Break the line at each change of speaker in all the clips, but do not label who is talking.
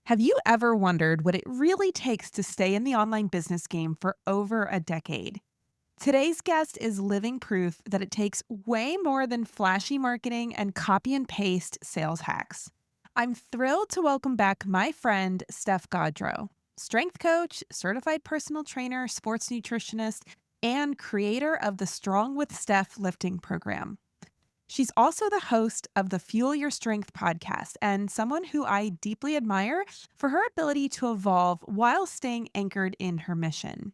Have you ever wondered what it really takes to stay in the online business game for over a decade? Today's guest is living proof that it takes way more than flashy marketing and copy and paste sales hacks. I'm thrilled to welcome back my friend, Steph Gaudreau, strength coach, certified personal trainer, sports nutritionist, and creator of the Strong with Steph Lifting Program. She's also the host of the Fuel Your Strength podcast and someone who I deeply admire for her ability to evolve while staying anchored in her mission.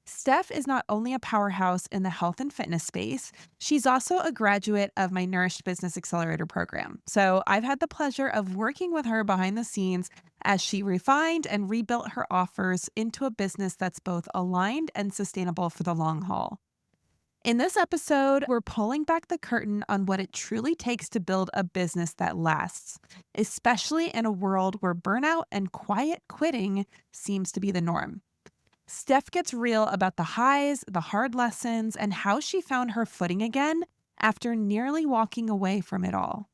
Steph is not only a powerhouse in the health and fitness space, she's also a graduate of my Nourished Business Accelerator program. So I've had the pleasure of working with her behind the scenes as she refined and rebuilt her offers into a business that's both aligned and sustainable for the long haul. In this episode, we're pulling back the curtain on what it truly takes to build a business that lasts, especially in a world where burnout and quiet quitting seems to be the norm. Steph gets real about the highs, the hard lessons, and how she found her footing again after nearly walking away from it all.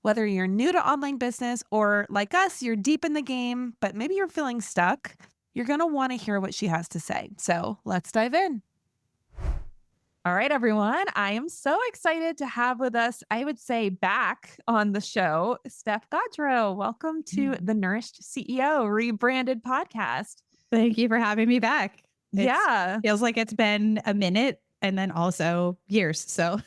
Whether you're new to online business or, like us, you're deep in the game, but maybe you're feeling stuck, you're going to want to hear what she has to say. So let's dive in. All right, everyone. I am so excited to have with us, I would say back on the show, Steph Gaudreau. Welcome to the Nourished CEO rebranded podcast.
Thank you for having me back. It
Yeah,
feels like it's been a minute and then also years. So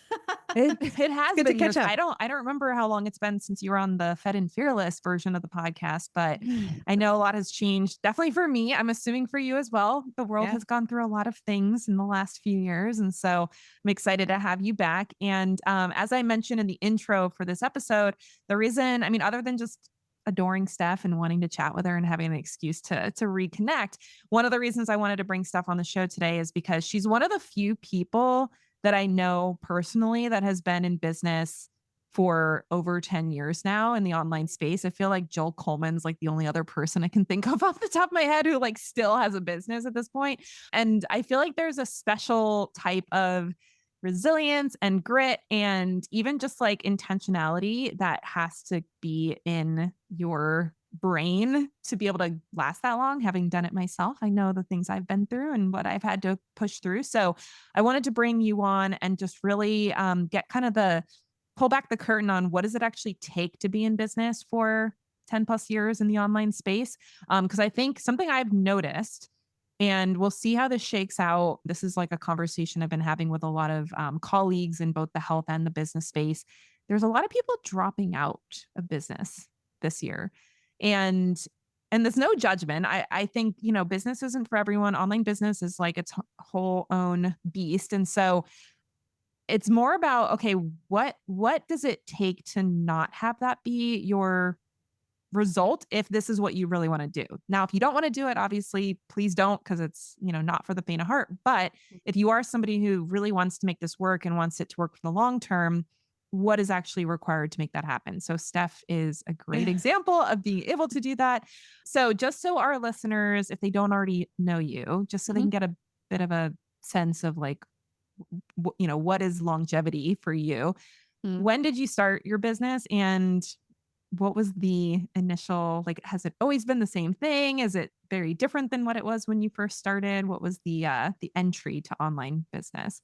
it has
good to
been
catch
years.
up.
I don't remember how long it's been since you were on the Fed and Fearless version of the podcast, but I know a lot has changed. Definitely for me. I'm assuming for you as well. The world
Yeah.
has gone through a lot of things in the last few years. And so I'm excited to have you back. And as I mentioned in the intro for this episode, the reason, other than just adoring Steph and wanting to chat with her and having an excuse to reconnect, one of the reasons I wanted to bring Steph on the show today is because she's one of the few people that I know personally that has been in business for over 10 years now in the online space. I feel like Joel Coleman's like the only other person I can think of off the top of my head who like still has a business at this point. And I feel like there's a special type of resilience and grit and even just like intentionality that has to be in your brain to be able to last that long. Having done it myself, I know the things I've been through and what I've had to push through. So I wanted to bring you on and just really get kind of the pull back the curtain on what does it actually take to be in business for 10 plus years in the online space. Because I think something I've noticed, and we'll see how this shakes out. This is like a conversation I've been having with a lot of colleagues in both the health and the business space. There's a lot of people dropping out of business this year. And there's no judgment. I think, business isn't for everyone. Online business is like its whole own beast. And so it's more about, okay, what does it take to not have that be your result if this is what you really want to do? Now, if you don't want to do it, obviously, please don't because it's, not for the faint of heart. But if you are somebody who really wants to make this work and wants it to work for the long term, what is actually required to make that happen? So Steph is a great example of being able to do that. So just so our listeners, if they don't already know you, just so they
Mhm.
can get a bit of a sense of like, what is longevity for you?
Mm.
When did you start your business and what was the initial, like, has it always been the same thing? Is it very different than what it was when you first started? What was the entry to online business?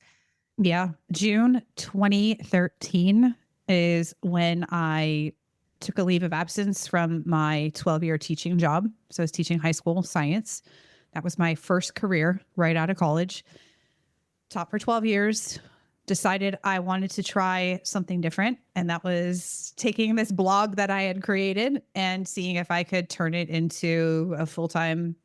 Yeah. June 2013 is when I took a leave of absence from my 12-year teaching job. So I was teaching high school science. That was my first career right out of college. Taught for 12 years, decided I wanted to try something different. And that was taking this blog that I had created and seeing if I could turn it into a full-time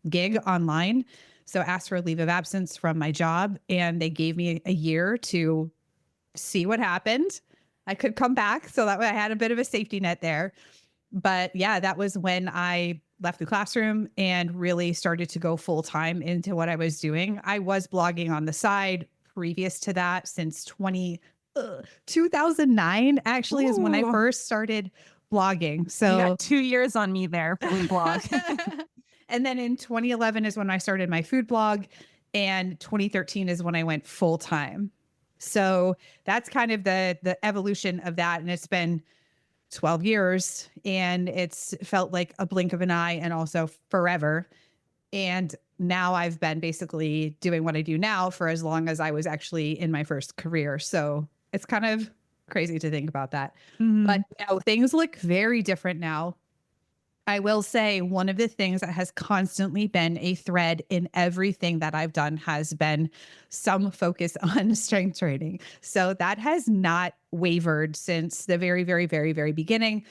gig online. So I asked for a leave of absence from my job and they gave me a year to see what happened. I could come back. So that way I had a bit of a safety net there. But yeah, that was when I left the classroom and really started to go full time into what I was doing. I was blogging on the side previous to that since 2009 actually is when I
Ooh,
first started blogging.
you got
So
2 years on me there for the blog.
and then in 2011 is when I started my food blog and 2013 is when I went full time. So that's kind of the evolution of that, and it's been 12 years, and it's felt like a blink of an eye and also forever. And now I've been basically doing what I do now for as long as I was actually in my first career. So it's kind of crazy to think about that. But
Mhm.
things look very different now. I will say one of the things that has constantly been a thread in everything that I've done has been some focus on strength training. So that has not wavered since the very, very, very, very beginning.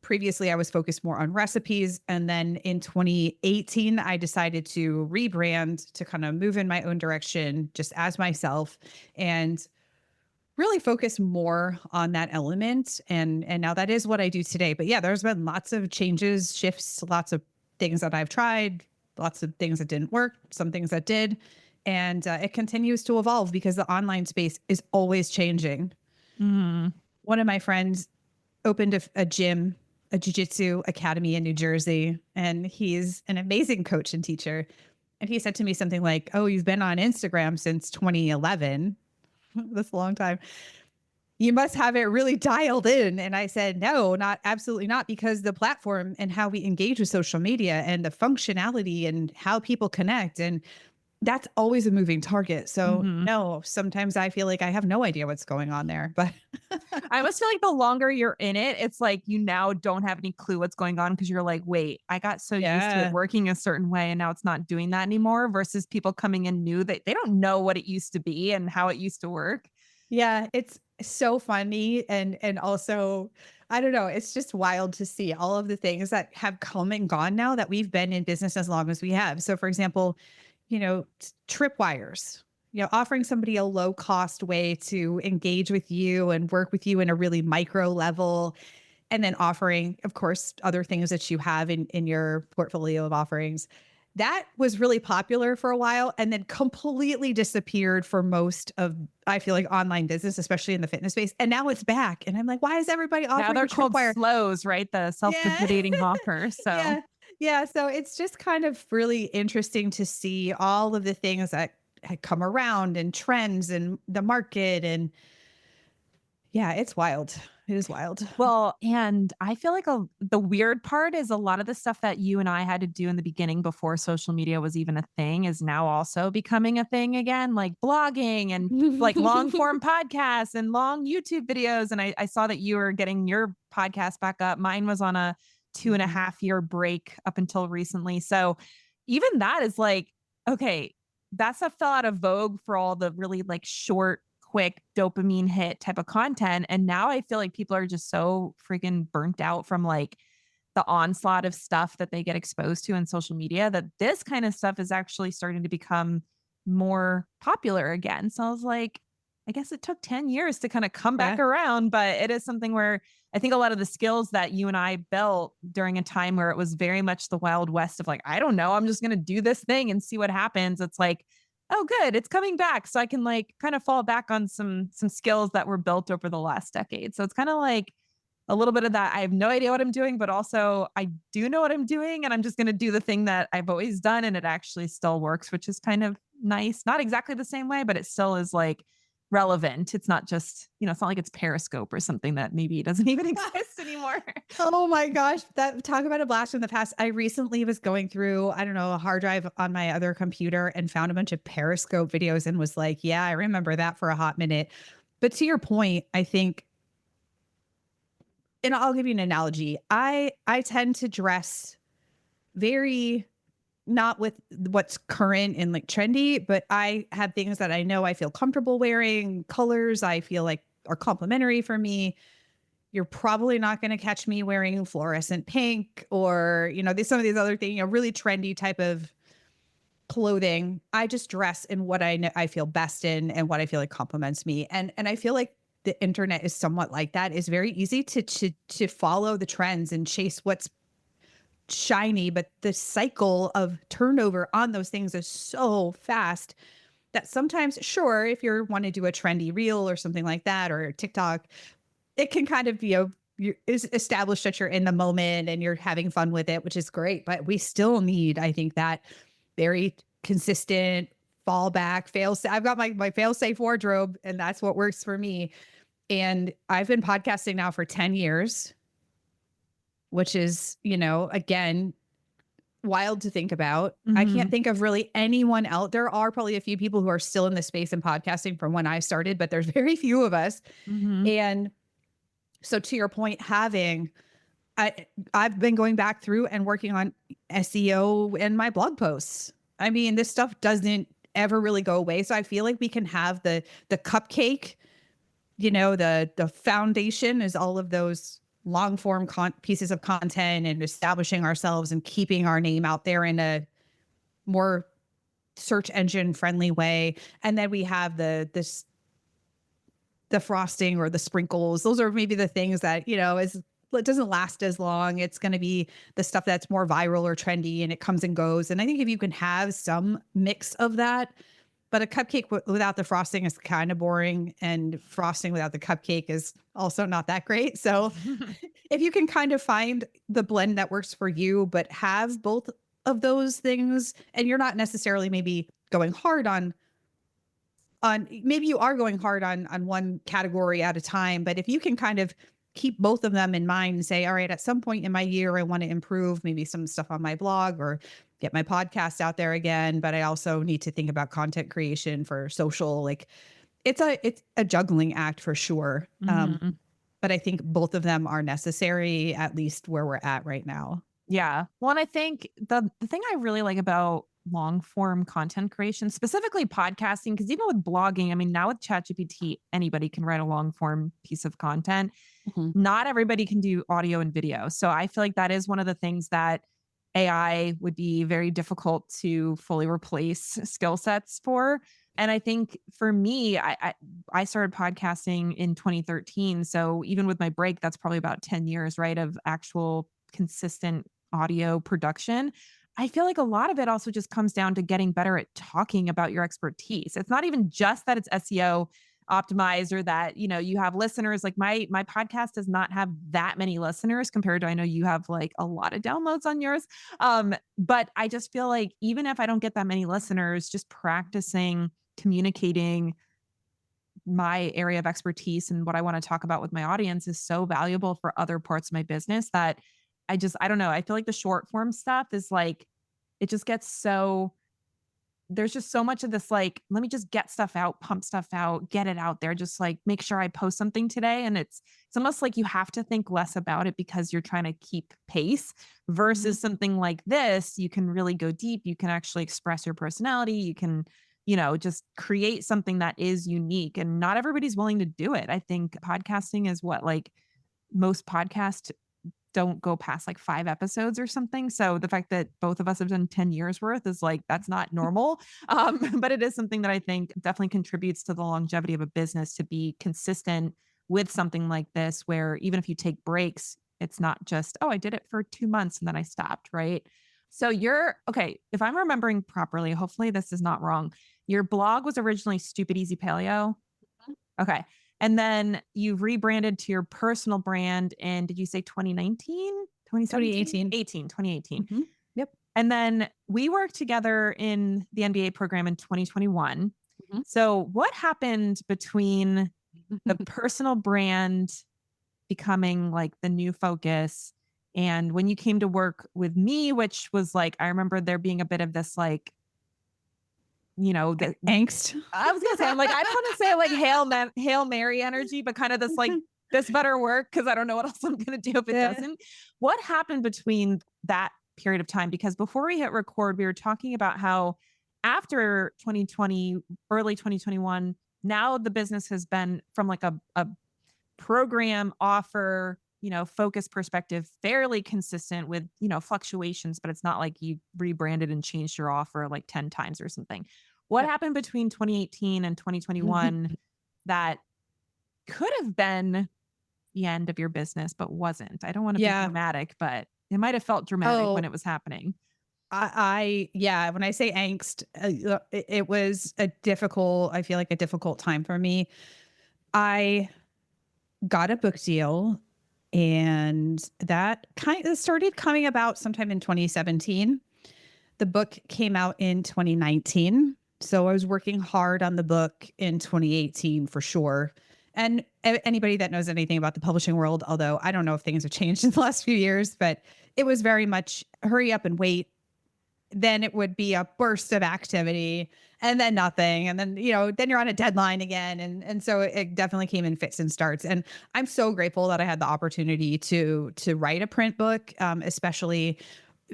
Previously, I was focused more on recipes. And then in 2018, I decided to rebrand to kind of move in my own direction just as myself. And really focus more on that element, and now that is what I do today. But yeah, there's been lots of changes, shifts, lots of things that I've tried, lots of things that didn't work, some things that did, and it continues to evolve because the online space is always changing.
Mhm.
One of my friends opened a gym, a jiu-jitsu academy in New Jersey, and he's an amazing coach and teacher, and he said to me something like, "Oh, you've been on Instagram since 2011." That's a long time. "You must have it really dialed in." And I said, "No, not absolutely not, because the platform and how we engage with social media and the functionality and how people connect, and that's always a moving target." So
Mhm.
no, sometimes I feel like I have no idea what's going on there, but
I almost feel like the longer you're in it, it's like you now don't have any clue what's going on because you're like, wait, I got so used to it
yeah.
working a certain way and now it's not doing that anymore versus people coming in new that they don't know what it used to be and how it used to work.
Yeah, it's so funny, and also I don't know, it's just wild to see all of the things that have come and gone now that we've been in business as long as we have. So for example, tripwires, offering somebody a low cost way to engage with you and work with you in a really micro level, and then offering, of course, other things that you have in your portfolio of offerings. That was really popular for a while and then completely disappeared for most of, I feel like, online business, especially in the fitness space. And now it's back. And I'm like, why is everybody
Now
offering
they're
a
called
tripwire?
slows, right? The
Yeah.
self-liquidating offer. So
Yeah. Yeah. So it's just kind of really interesting to see all of the things that had come around and trends and the market. And yeah, it's wild. It is wild.
well, and I feel like the weird part is a lot of the stuff that you and I had to do in the beginning before social media was even a thing is now also becoming a thing again, like blogging and like long form podcasts and long YouTube videos. And I saw that you were getting your podcast back up. Mine was on a two and a
Mhm.
half year break up until recently. So even that is like, okay, that stuff fell out of vogue for all the really like short quick dopamine hit type of content. And now I feel like people are just so freaking burnt out from like the onslaught of stuff that they get exposed to in social media that this kind of stuff is actually starting to become more popular again. So I was like, I guess it took 10 years to kind of come back
Yeah.
around, but it is something where I think a lot of the skills that you and I built during a time where it was very much the Wild West of like, I don't know, I'm just going to do this thing and see what happens. It's like, oh, good, it's coming back. So I can like kind of fall back on some skills that were built over the last decade. So it's kind of like a little bit of that. I have no idea what I'm doing, but also I do know what I'm doing and I'm just going to do the thing that I've always done and it actually still works, which is kind of nice. Not exactly the same way, but it still is like relevant. It's not just, it's not like it's Periscope or something that maybe doesn't even exist anymore.
Oh my gosh, that talk about a blast from the past. I recently was going through, I don't know, a hard drive on my other computer and found a bunch of Periscope videos and was like, yeah, I remember that for a hot minute. But to your point, I think, and I'll give you an analogy. I tend to dress very not with what's current and like trendy, but I have things that I know I feel comfortable wearing, colors I feel like are complimentary for me. You're probably not going to catch me wearing fluorescent pink or, some of these other things, really trendy type of clothing. I just dress in what I know I feel best in and what I feel like compliments me. And I feel like the internet is somewhat like that. It's very easy to follow the trends and chase what's shiny, but the cycle of turnover on those things is so fast that sometimes, sure, if you want to do a trendy reel or something like that or TikTok, it can kind of, is established that you're in the moment and you're having fun with it, which is great. But we still need, I think, that very consistent fallback fail. I've got my fail safe wardrobe, and that's what works for me. And I've been podcasting now for 10 years. which is, again, wild to think about. I can't
Mhm.
think of really anyone else. There are probably a few people who are still in the space in podcasting from when I started, but there's very few of us.
Mhm.
And so to your point, I I've been going back through and working on SEO and my blog posts. I mean, this stuff doesn't ever really go away. So I feel like we can have the cupcake, the foundation is all of those long form pieces of content and establishing ourselves and keeping our name out there in a more search engine friendly way. And then we have the frosting or the sprinkles. Those are maybe the things that, it doesn't last as long. It's going to be the stuff that's more viral or trendy and it comes and goes. And I think if you can have some mix of that, but a cupcake without the frosting is kind of boring, and frosting without the cupcake is also not that great. So if you can kind of find the blend that works for you, but have both of those things, and you're not necessarily maybe going hard on maybe you are going hard on one category at a time, but if you can kind of keep both of them in mind and say, all right, at some point in my year I want to improve maybe some stuff on my blog or get my podcast out there again, but I also need to think about content creation for social. Like it's a juggling act for sure.
Mhm.
But I think both of them are necessary, at least where we're at right now.
Yeah. Well, and I think the thing I really like about long form content creation, specifically podcasting, because even with blogging, I mean, now with ChatGPT, anybody can write a long form piece of content.
Mhm.
Not everybody can do audio and video. So I feel like that is one of the things that AI would be very difficult to fully replace skill sets for. And I think for me, I started podcasting in 2013. So even with my break, that's probably about 10 years, right, of actual consistent audio production. I feel like a lot of it also just comes down to getting better at talking about your expertise. It's not even just that it's SEO optimized or that, you have listeners. Like my podcast does not have that many listeners compared to, I know you have like a lot of downloads on yours. But I just feel like even if I don't get that many listeners, just practicing communicating my area of expertise and what I want to talk about with my audience is so valuable for other parts of my business that I don't know. I feel like the short form stuff is like, it just gets so, there's just so much of this, like, let me just get stuff out, pump stuff out, get it out there, just like make sure I post something today. And it's almost like you have to think less about it because you're trying to keep pace
Mhm.
versus something like this. You can really go deep. You can actually express your personality. You can, just create something that is unique. And not everybody's willing to do it. I think podcasting is what, like, most podcasts don't go past like 5 episodes or something. So the fact that both of us have done 10 years worth is like, that's not normal. But it is something that I think definitely contributes to the longevity of a business to be consistent with something like this, where even if you take breaks, it's not just, oh, I did it for 2 months and then I stopped, right? So you're okay. If I'm remembering properly, hopefully this is not wrong. Your blog was originally Stupid Easy Paleo. Okay. And then you rebranded to your personal brand in, did you say 2019, 2017,
2018.
18, 2018?
Mhm. Yep.
And then we worked together in the MBA program in 2021.
Mhm.
So what happened between the personal brand becoming like the new focus and when you came to work with me, which was like, I remember there being a bit of this like, the
Angst.
I was gonna say, I'm like, I don't want to say like Hail Mary energy, but kind of this like, this better work because I don't know what else I'm gonna do if it
Yeah.
doesn't. What happened between that period of time? Because before we hit record, we were talking about how after 2020, early 2021, now the business has been from like a program offer, focus perspective, fairly consistent with, fluctuations, but it's not like you rebranded and changed your offer like 10 times or something. What
Yep.
happened between 2018 and 2021 that could have been the end of your business, but wasn't? I don't want to be
Yeah.
dramatic, but it might have felt dramatic when
Oh,
it was happening.
yeah, when I say angst, it was I feel like a difficult time for me. I got a book deal, and that kind of started coming about sometime in 2017. The book came out in 2019. So I was working hard on the book in 2018 for sure. And anybody that knows anything about the publishing world, although I don't know if things have changed in the last few years, but it was very much hurry up and wait. Then it would be a burst of activity and then nothing. And then, then you're on a deadline again. And so it definitely came in fits and starts. And I'm so grateful that I had the opportunity to write a print book, especially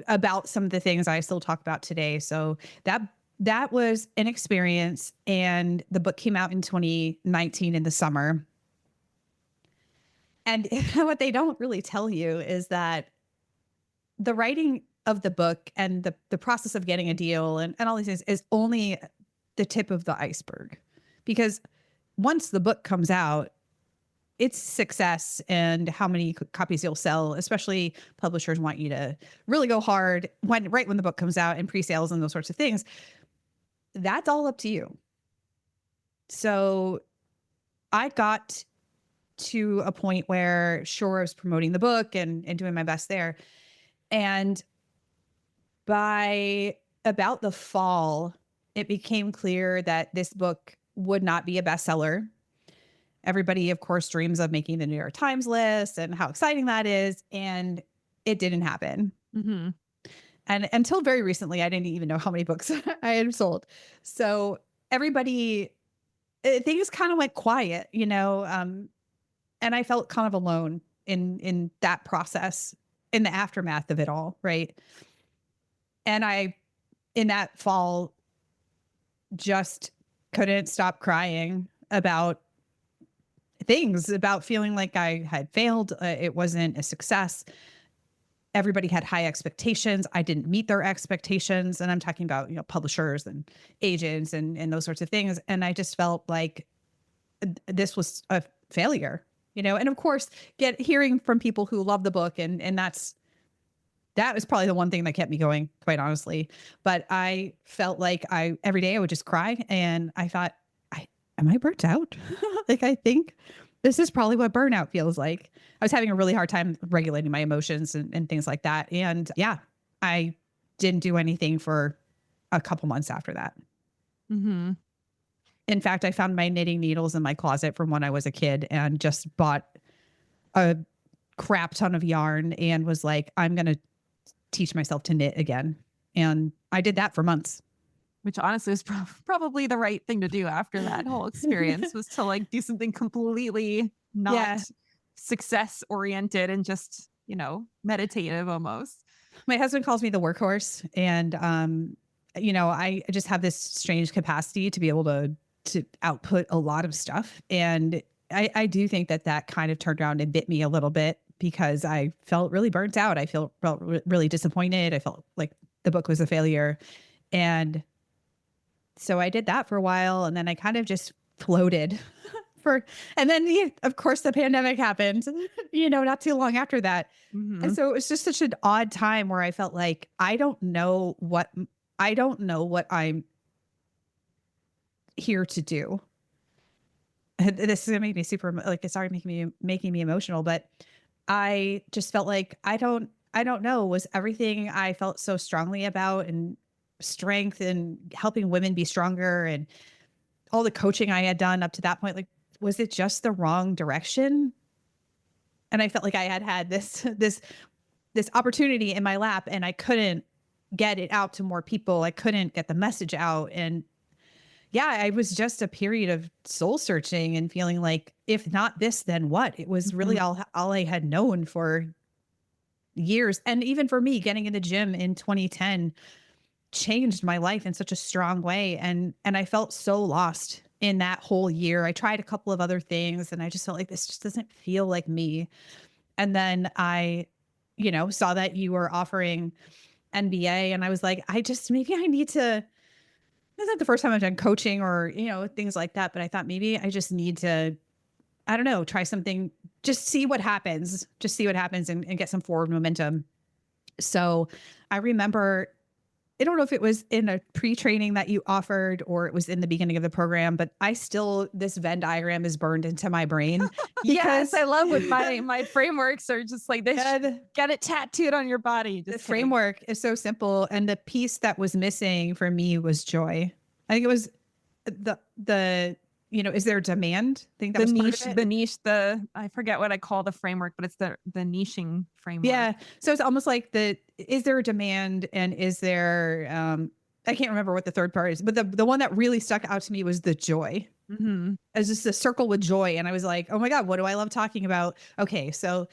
about some of the things I still talk about today. So that was an experience. And the book came out in 2019 in the summer. And what they don't really tell you is that the writing of the book and the process of getting a deal and all these things is only the tip of the iceberg. Because once the book comes out, its success and how many copies you'll sell, especially publishers want you to really go hard right when the book comes out and pre-sales and those sorts of things. That's all up to you. So I got to a point where, sure, I was promoting the book and doing my best there. And by about the fall, it became clear that this book would not be a bestseller. Everybody, of course, dreams of making the New York Times list and how exciting that is. And it didn't happen.
Mm-hmm.
And until very recently, I didn't even know how many books I had sold. So things kind of went quiet, and I felt kind of alone in that process, in the aftermath of it all. Right. And in that fall, just couldn't stop crying about things, about feeling like I had failed. It wasn't a success. Everybody had high expectations. I didn't meet their expectations. And I'm talking about, publishers and agents and those sorts of things. And I just felt like this was a failure, and of course, hearing from people who love the book. And that was probably the one thing that kept me going, quite honestly. But I felt like every day I would just cry. And I thought, am I burnt out? Like, I think this is probably what burnout feels like. I was having a really hard time regulating my emotions and things like that. And yeah, I didn't do anything for a couple months after that.
Mm-hmm.
In fact, I found my knitting needles in my closet from when I was a kid and just bought a crap ton of yarn and was like, I'm going to teach myself to knit again. And I did that for months.
Which honestly is probably the right thing to do after that whole experience, was to do something completely not success oriented and just, meditative almost.
My husband calls me the workhorse. And, I just have this strange capacity to be able to output a lot of stuff. And I do think that kind of turned around and bit me a little bit, because I felt really burnt out. I felt really disappointed. I felt like the book was a failure. And so I did that for a while, and then I kind of just floated and then of course the pandemic happened, not too long after that.
Mm-hmm.
And so it was just such an odd time where I felt like, I don't know what I'm here to do. And this is gonna make me super, it started making me emotional, but I just felt like, I don't know, was everything I felt so strongly about and strength and helping women be stronger and all the coaching I had done up to that point, was it just the wrong direction? And I felt like I had this opportunity in my lap, and I couldn't get it out to more people. I couldn't get the message out. And yeah, it was just a period of soul searching and feeling like, if not this, then what? It was really all I had known for years. And even for me, getting in the gym in 2010 changed my life in such a strong way. And I felt so lost in that whole year. I tried a couple of other things, and I just felt like this just doesn't feel like me. And then I, saw that you were offering NBA, and I was like, maybe I need to, it's not the first time I've done coaching or, things like that, but I thought maybe I just need to, I don't know, try something, just see what happens, and get some forward momentum. So I remember, I don't know if it was in a pre-training that you offered or it was in the beginning of the program, but this Venn diagram is burned into my brain.
Yes, I love when my frameworks are just like this. Get it tattooed on your body.
The framework is so simple. And the piece that was missing for me was joy. I think it was the is there a demand? I think that
The
was part
niche,
of it.
the niche, I forget what I call the framework, but it's the niching framework.
Yeah. So it's almost like is there a demand and is there, I can't remember what the third part is, but the one that really stuck out to me was the joy.
Mhm.
As just a circle with joy. And I was like, oh my God, what do I love talking about? Okay. So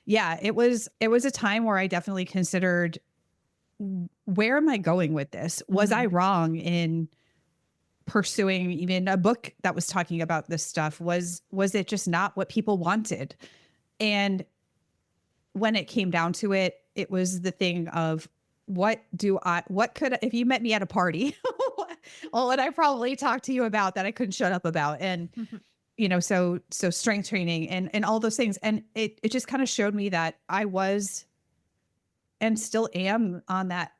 yeah, it was a time where I definitely considered, where am I going with this? Was I
Mhm.
wrong in pursuing even a book that was talking about this stuff? Was it just not what people wanted? And when it came down to it, it was the thing of, what could, if you met me at a party, what would I probably talk to you about that I couldn't shut up about? And, so strength training and all those things. And it just kind of showed me that I was and still am on that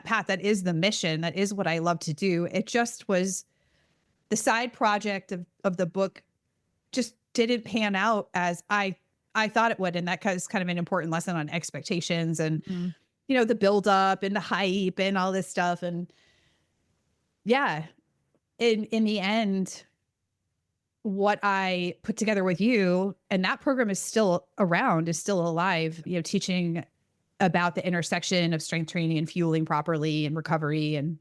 path. That is the mission. That is what I love to do. It just was the side project of the book just didn't pan out as I thought it would. And that is kind of an important lesson on expectations and,
Mhm.
the build up and the hype and all this stuff. And yeah, in the end, what I put together with you, and that program is still around, is still alive, teaching about the intersection of strength training and fueling properly and recovery and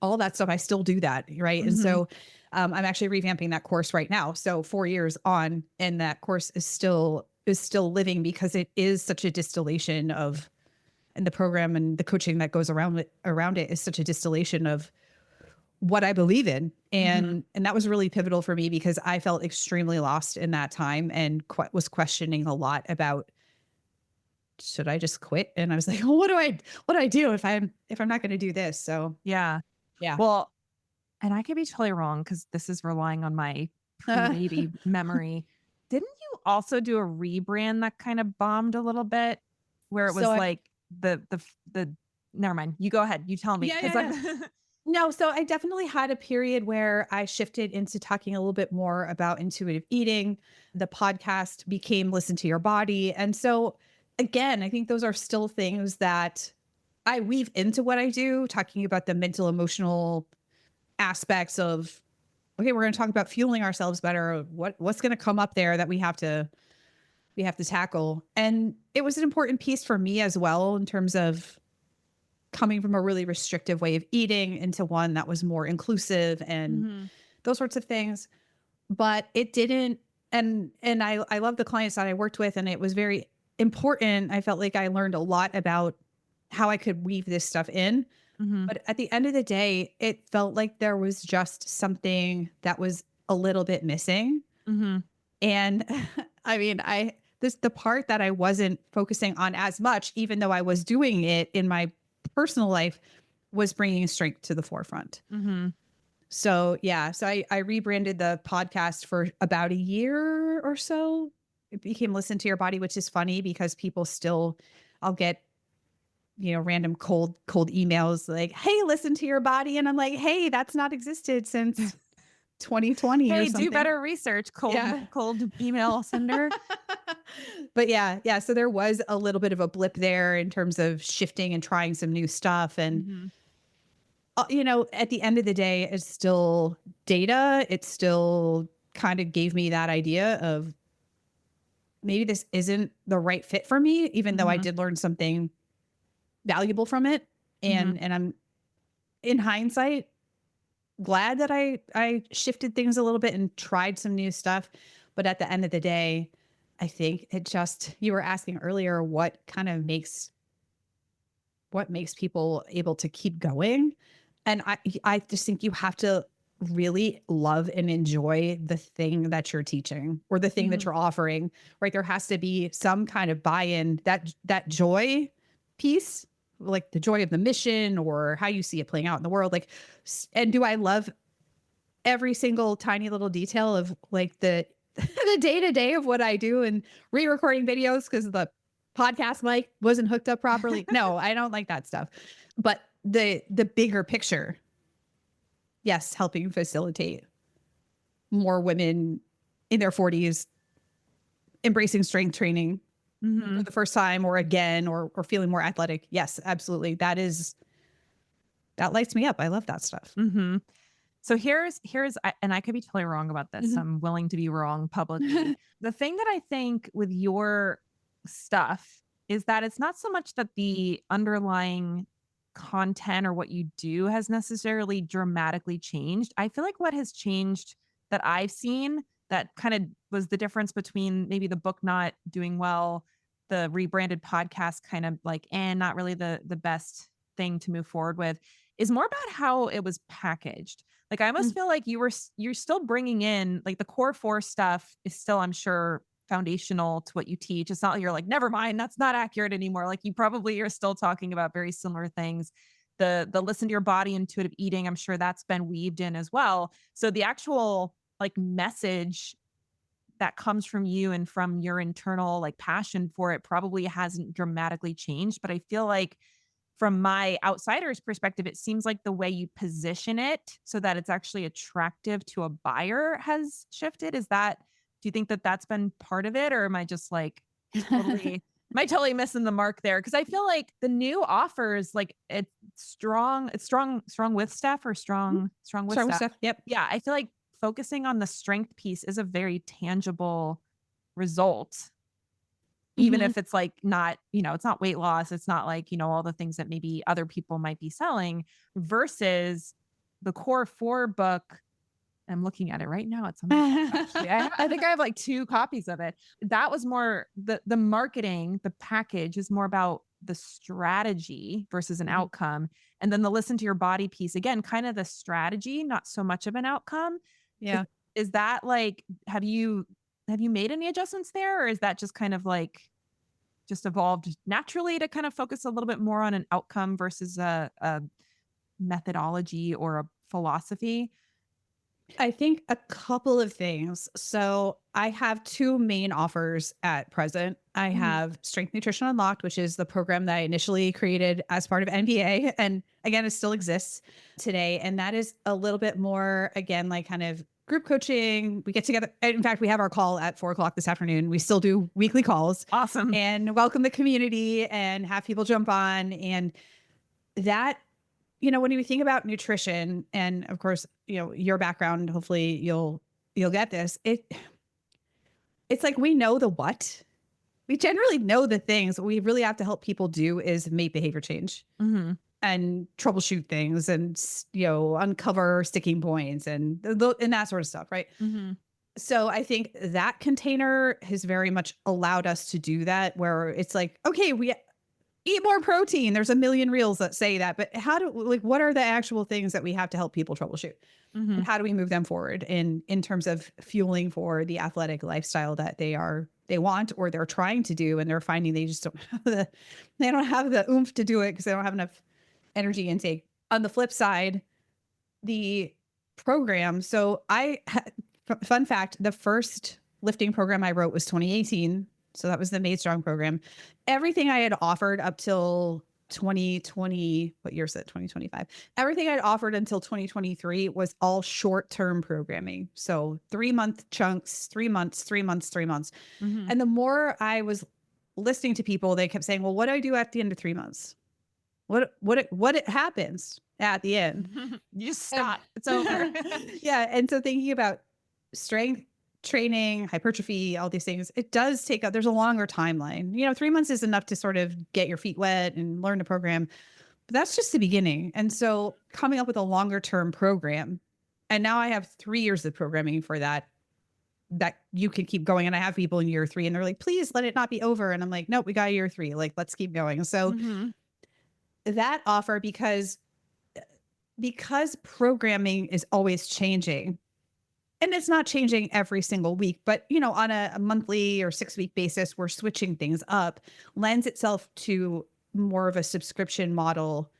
all that stuff. I still do that. Right. And
Mhm.
so I'm actually revamping that course right now. So 4 years on, and that course is still living because it is such a distillation of, and the program and the coaching that goes around it is such a distillation of what I believe in.
Mhm.
And that was really pivotal for me because I felt extremely lost in that time and was questioning a lot about, should I just quit? And I was like, well, what do I do if I'm not going to do this? So
Yeah.
yeah.
Well, and I could be totally wrong because this is relying on my pre-baby memory. Didn't you also do a rebrand that kind of bombed a little bit? Where it
so
was
I,
like the never mind. You go ahead. You tell me
yeah,
because
yeah,
I'm
yeah. No, so I definitely had a period where I shifted into talking a little bit more about intuitive eating. The podcast became Listen to Your Body. And so again, I think those are still things that I weave into what I do, talking about the mental, emotional aspects of, okay, we're going to talk about fueling ourselves better. What's going to come up there that we have to tackle. And it was an important piece for me as well in terms of coming from a really restrictive way of eating into one that was more inclusive and
Mhm.
those sorts of things. But it didn't, and I love the clients that I worked with, and it was very important. I felt like I learned a lot about how I could weave this stuff in.
Mhm.
But at the end of the day, it felt like there was just something that was a little bit missing.
Mhm.
And I mean, the part that I wasn't focusing on as much, even though I was doing it in my personal life, was bringing strength to the forefront.
Mhm.
So yeah, so I rebranded the podcast for about a year or so. It became Listen to Your Body, which is funny because people still, I'll get, random cold emails like, hey, listen to your body. And I'm like, hey, that's not existed since 2020 or
Hey, do
something.
better research,
Yeah.
cold email sender.
But yeah. So there was a little bit of a blip there in terms of shifting and trying some new stuff. And,
Mhm.
at the end of the day, it's still data. It still kind of gave me that idea of maybe this isn't the right fit for me, even though I
Mhm.
did learn something valuable from it.
Mhm.
And I'm, in hindsight, glad that I shifted things a little bit and tried some new stuff. But at the end of the day, I think it just, you were asking earlier, what makes people able to keep going. And I just think you have to really love and enjoy the thing that you're teaching or the thing that
Mhm.
you're offering, right? There has to be some kind of buy-in, that joy piece, like the joy of the mission or how you see it playing out in the world. Like, and do I love every single tiny little detail of like the the day to day of what I do and re-recording videos because the podcast mic wasn't hooked up properly? No, I don't like that stuff. But the bigger picture, yes, helping facilitate more women in their 40s embracing strength training for
Mhm.
the first time or again or feeling more athletic. Yes, absolutely. That lights me up. I love that stuff.
Mhm. So and I could be totally wrong about this. So
Mhm.
I'm willing to be wrong publicly. The thing that I think with your stuff is that it's not so much that the underlying content or what you do has necessarily dramatically changed. I feel like what has changed that I've seen that kind of was the difference between maybe the book not doing well, the rebranded podcast kind of like, and not really the best thing to move forward with, is more about how it was packaged. Like, I almost
Mm.
feel like you're still bringing in like the core 4 stuff is still, I'm sure, foundational to what you teach. It's not like you're like, "Never mind, that's not accurate anymore." Like, you probably are still talking about very similar things. The listen to your body, intuitive eating, I'm sure that's been weaved in as well. So the actual, like, message that comes from you and from your internal, like, passion for it probably hasn't dramatically changed, but I feel like from my outsider's perspective, it seems like the way you position it so that it's actually attractive to a buyer has shifted. Do you think that that's been part of it? Or am I just like totally, am I totally missing the mark there? Cause I feel like the new offers, like strong with Steph or strong with
Start with
Steph.
stuff. Yep.
Yeah. I feel like focusing on the strength piece is a very tangible result, even
Mhm.
if it's like not, it's not weight loss, it's not like, all the things that maybe other people might be selling versus the Core 4 book. I'm looking at it right now. It's on my shelf, actually. I think I have like 2 copies of it. That was more the marketing, the package is more about the strategy versus an
Mhm.
outcome. And then the listen to your body piece, again, kind of the strategy, not so much of an outcome. Is
Yeah.
is that like, have you made any adjustments there, or is that just kind of like just evolved naturally to kind of focus a little bit more on an outcome versus a methodology or a philosophy?
I think a couple of things. So I have two main offers at present. I
Mhm.
have Strength Nutrition Unlocked, which is the program that I initially created as part of NBA. And again, it still exists today. And that is a little bit more, again, like kind of group coaching. We get together. In fact, we have our call at 4 o'clock this afternoon. We still do weekly calls
Awesome.
and welcome the community and have people jump on. And that, when you think about nutrition and of course, your background, hopefully you'll get this. It's like we know the what. We generally know the things. What we really have to help people do is make behavior change
Mhm.
and troubleshoot things and uncover sticking points and that sort of stuff, right?
Mhm.
So I think that container has very much allowed us to do that where it's like, okay, we eat more protein. There's a million reels that say that, but what are the actual things that we have to help people troubleshoot? And
Mhm.
how do we move them forward in terms of fueling for the athletic lifestyle that they want or they're trying to do and they're finding they just don't have the oomph to do it because they don't have enough energy intake. On the flip side, the program. Fun fact, the first lifting program I wrote was 2018. So that was the Made Strong program. Everything I had offered up till 2020, what year is it? 2025. Everything I'd offered until 2023 was all short-term programming. So 3-month chunks, 3 months, 3 months, 3 months.
Mhm.
And the more I was listening to people, they kept saying, well, what do I do at the end of 3 months? What happens at the end?
You just
And
stop. It's over.
yeah, and so thinking about strength training, hypertrophy, all these things, it does take there's a longer timeline. 3 months is enough to sort of get your feet wet and learn the program, but that's just the beginning. And so coming up with a longer term program, and now I have 3 years of programming for that you can keep going. And I have people in year 3 and they're like, please let it not be over. And I'm like, nope, we got year 3. Like, let's keep going. So
Mhm.
that offer, because programming is always changing and it's not changing every single week, but on a monthly or 6-week basis, we're switching things up, lends itself to more of a subscription model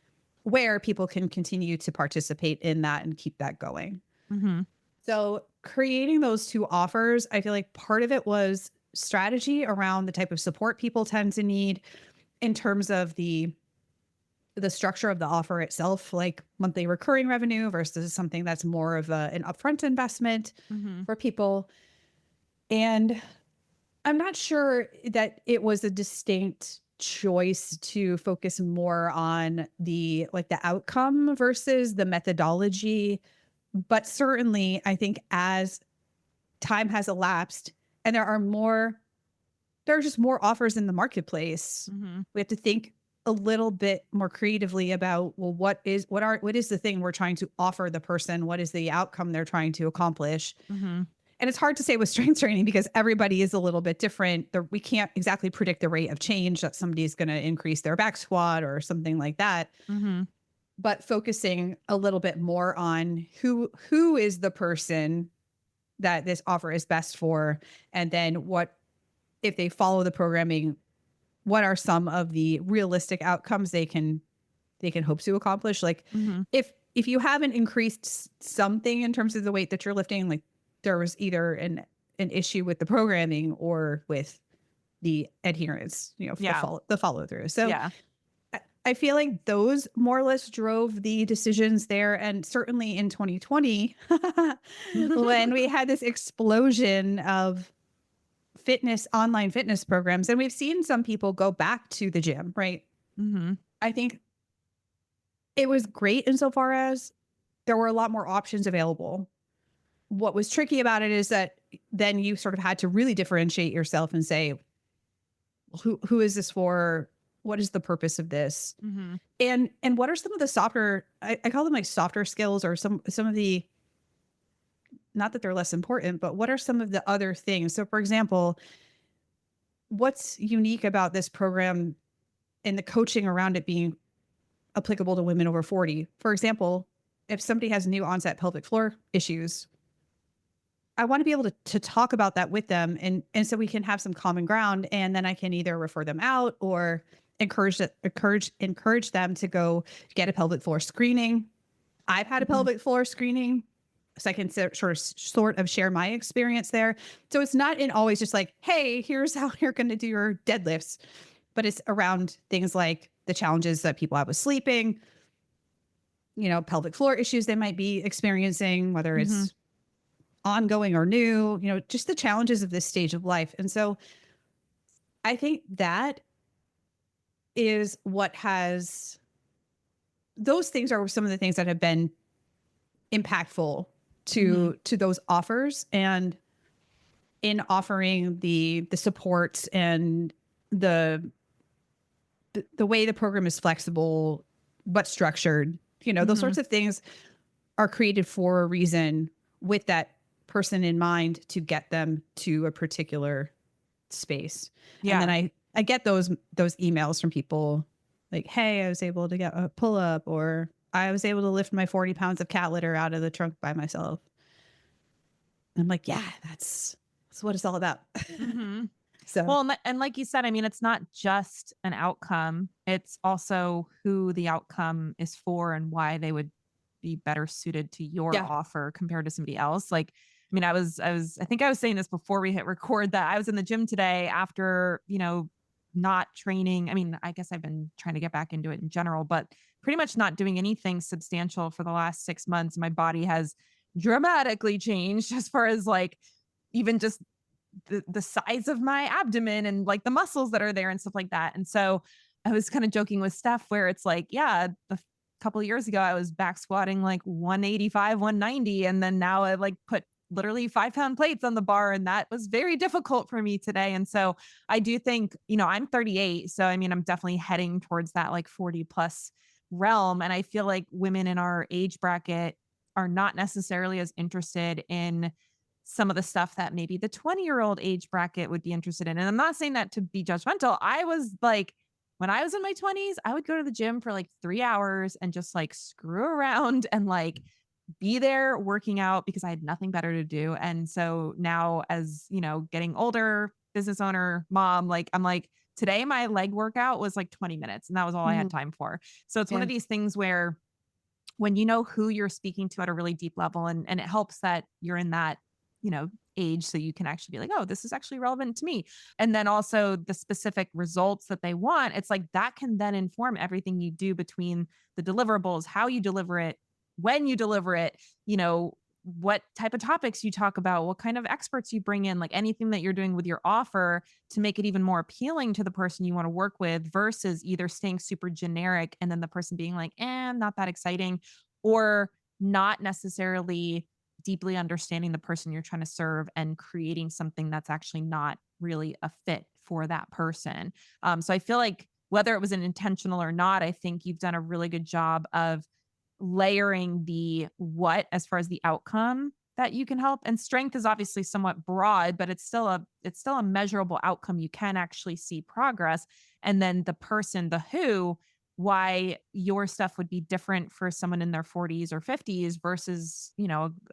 where people can continue to participate in that and keep that going.
Mhm.
So creating those two offers, I feel like part of it was strategy around the type of support people tend to need in terms of the structure of the offer itself, like monthly recurring revenue versus something that's more of an upfront investment
Mhm.
for people. And I'm not sure that it was a distinct choice to focus more on the outcome versus the methodology. But certainly, I think as time has elapsed and there are just more offers in the marketplace,
Mhm.
we have to think a little bit more creatively about, well, what is the thing we're trying to offer the person? What is the outcome they're trying to accomplish?
Mhm.
And it's hard to say with strength training because everybody is a little bit different. We can't exactly predict the rate of change that somebody's going to increase their back squat or something like that.
Mhm.
But focusing a little bit more on who is the person that this offer is best for, and then what if they follow the programming, what are some of the realistic outcomes they can hope to accomplish? Like
Mhm.
if you haven't increased something in terms of the weight that you're lifting, like there was either an issue with the programming or with the adherence,
Yeah.
the follow through. So
Yeah.
I feel like those more or less drove the decisions there. And certainly in 2020, when we had this explosion of online fitness programs, and we've seen some people go back to the gym, right?
Mhm.
I think it was great insofar as there were a lot more options available. What was tricky about it is that then you sort of had to really differentiate yourself and say, who is this for? What is the purpose of this?
Mhm.
And what are some of the softer, I call them like softer skills, or some of the, not that they're less important, but what are some of the other things? So for example, what's unique about this program and the coaching around it being applicable to women over 40? For example, if somebody has new onset pelvic floor issues, I want to be able to talk about that with them, and so we can have some common ground, and then I can either refer them out or encourage them to go get a pelvic floor screening. I've had a
Mhm.
pelvic floor screening, so I can sort of share my experience there. So it's not in always just like, hey, here's how you're going to do your deadlifts, but it's around things like the challenges that people have with sleeping, pelvic floor issues they might be experiencing, whether
Mhm.
it's ongoing or new, just the challenges of this stage of life. And so I think that is those things are some of the things that have been impactful
Mhm.
to those offers, and in offering the support and the the way the program is flexible but structured, those
Mhm.
sorts of things are created for a reason, with that person in mind, to get them to a particular space. And then
Yeah.
I get those emails from people like, hey, I was able to get a pull up, or I was able to lift my 40 pounds of cat litter out of the trunk by myself. I'm like, yeah, that's what it's all about.
Mhm.
So
Well, and like you said, I mean, it's not just an outcome. It's also who the outcome is for and why they would be better suited to your
yeah.
offer compared to somebody else. Like, I mean, I think I was saying this before we hit record that I was in the gym today after, not training. I mean, I guess I've been trying to get back into it in general, but pretty much not doing anything substantial for the last 6 months. My body has dramatically changed as far as like even just the size of my abdomen and like the muscles that are there and stuff like that. And so I was kind of joking with Steph where it's like, yeah, couple of years ago I was back squatting like 185, 190. And then now I like put literally 5 pound plates on the bar. And that was very difficult for me today. And so I do think, I'm 38. So I mean, I'm definitely heading towards that like 40 plus realm. And I feel like women in our age bracket are not necessarily as interested in some of the stuff that maybe the 20-year-old age bracket would be interested in. And I'm not saying that to be judgmental. I was like, when I was in my 20s, I would go to the gym for like 3 hours and just like screw around and like be there working out because I had nothing better to do. And so now, as getting older, business owner, mom, like I'm like, today my leg workout was like 20 minutes and that was all I had
Mhm.
time for. So it's one
Yeah.
of these things where when you know who you're speaking to at a really deep level and it helps that you're in that age so you can actually be like, oh, this is actually relevant to me, and then also the specific results that they want, it's like that can then inform everything you do between the deliverables, how you deliver it, when you deliver it, what type of topics you talk about, what kind of experts you bring in, like anything that you're doing with your offer to make it even more appealing to the person you want to work with versus either staying super generic and then the person being like, not that exciting, or not necessarily deeply understanding the person you're trying to serve and creating something that's actually not really a fit for that person. So I feel like whether it was an intentional or not, I think you've done a really good job of layering the what as far as the outcome that you can help. And strength is obviously somewhat broad, but it's still a measurable outcome. You can actually see progress. And then the person, the who, why your stuff would be different for someone in their 40s or 50s versus,